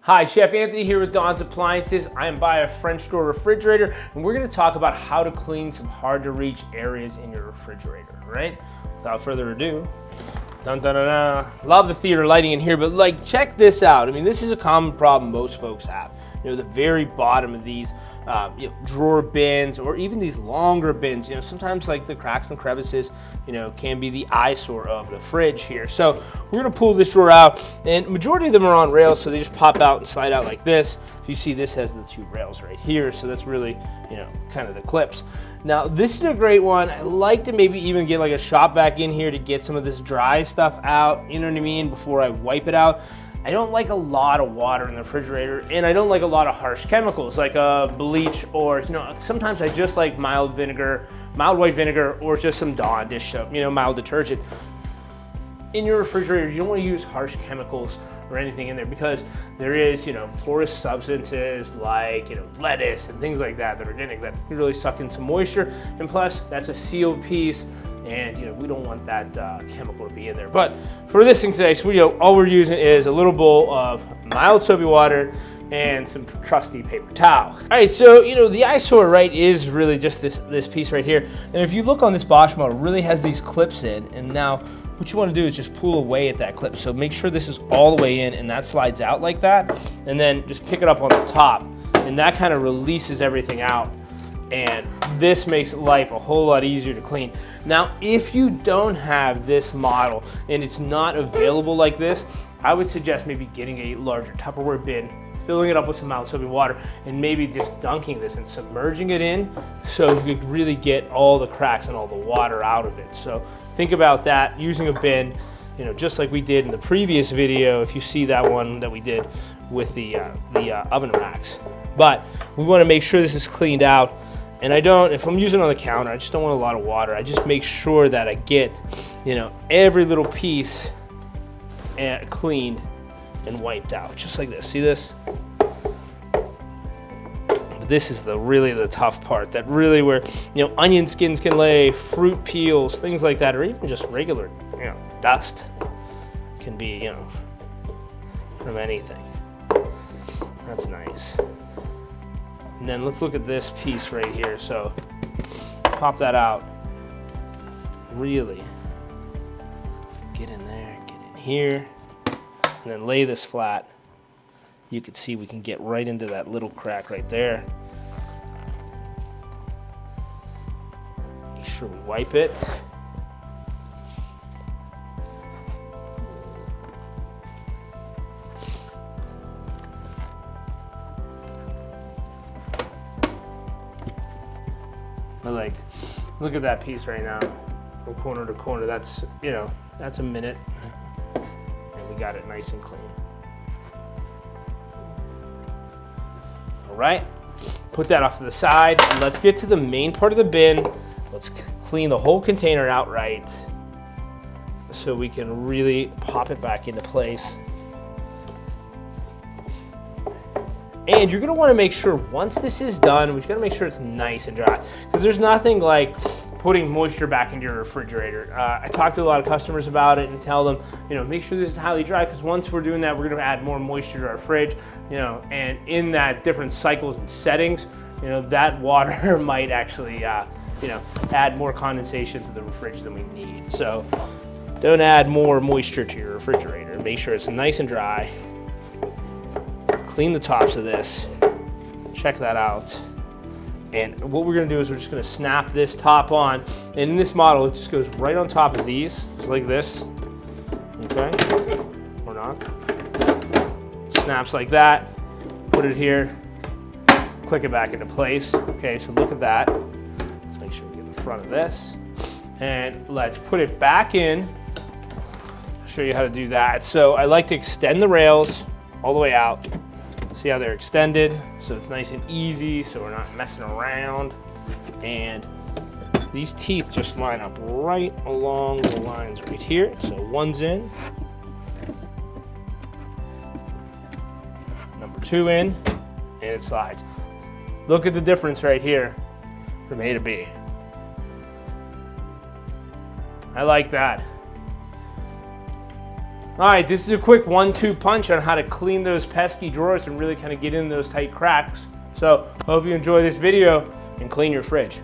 Hi, Chef Anthony here with Don's Appliances. I am by a French door refrigerator, and we're gonna talk about how to clean some hard to reach areas in your refrigerator, right? Without further ado, dun dun dun dun. Love the theater lighting in here, but like, check this out. I mean, this is a common problem most folks have. You know, the very bottom of these drawer bins, or even these longer bins, you know, sometimes like the cracks and crevices, you know, can be the eyesore of the fridge here. So we're gonna pull this drawer out, and majority of them are on rails, so they just pop out and slide out like this. If you see, this has the two rails right here, so that's really, you know, kind of the clips. Now, this is a great one. I like to maybe even get like a shop vac in here to get some of this dry stuff out, you know what I mean, before I wipe it out. I don't like a lot of water in the refrigerator, and I don't like a lot of harsh chemicals like bleach, or, you know, sometimes I just like mild vinegar, mild white vinegar, or just some Dawn dish soap, you know, mild detergent. In your refrigerator, you don't want to use harsh chemicals or anything in there, because there is, you know, porous substances like, you know, lettuce and things like that that are getting that can really suck in some moisture, and plus that's a sealed piece. And, you know, we don't want that chemical to be in there. But for this thing today, so all we're using is a little bowl of mild soapy water and some trusty paper towel. All right, so, you know, the eyesore, right, is really just this piece right here. And if you look on this Bosch model, it really has these clips in. And now what you want to do is just pull away at that clip. So make sure this is all the way in and that slides out like that. And then just pick it up on the top. And that kind of releases everything out. And this makes life a whole lot easier to clean. Now, if you don't have this model and it's not available like this, I would suggest maybe getting a larger Tupperware bin, filling it up with some mild soapy water, and maybe just dunking this and submerging it in so you could really get all the cracks and all the water out of it. So think about that, using a bin, you know, just like we did in the previous video, if you see that one that we did with the oven racks. But we want to make sure this is cleaned out. And I don't, if I'm using it on the counter, I just don't want a lot of water. I just make sure that I get, you know, every little piece cleaned and wiped out, just like this. See this? This is really the tough part, that really where, you know, onion skins can lay, fruit peels, things like that, or even just regular, you know, dust can be, you know, from anything. That's nice. And then let's look at this piece right here. So pop that out. Really get in there, get in here, and then lay this flat. You can see we can get right into that little crack right there. Make sure we wipe it. But like, look at that piece right now, from corner to corner. That's, you know, that's a minute, and we got it nice and clean. All right, put that off to the side, and let's get to the main part of the bin. Let's clean the whole container outright so we can really pop it back into place. And you're gonna wanna make sure once this is done, we've gotta make sure it's nice and dry, because there's nothing like putting moisture back into your refrigerator. I talk to a lot of customers about it and tell them, you know, make sure this is highly dry, because once we're doing that, we're gonna add more moisture to our fridge, you know, and in that different cycles and settings, you know, that water might actually, you know, add more condensation to the fridge than we need. So don't add more moisture to your refrigerator. Make sure it's nice and dry. Clean the tops of this, check that out. And what we're gonna do is we're just gonna snap this top on. And in this model, it just goes right on top of these, just like this, okay? Or not. Snaps like that, put it here, click it back into place. Okay, so look at that. Let's make sure we get the front of this. And let's put it back in. I'll show you how to do that. So I like to extend the rails all the way out. See how they're extended, so it's nice and easy, so we're not messing around. And these teeth just line up right along the lines right here. So one's in, number two in, and it slides. Look at the difference right here from A to B. I like that. All right, this is a quick 1-2 punch on how to clean those pesky drawers and really kind of get in those tight cracks. So hope you enjoy this video and clean your fridge.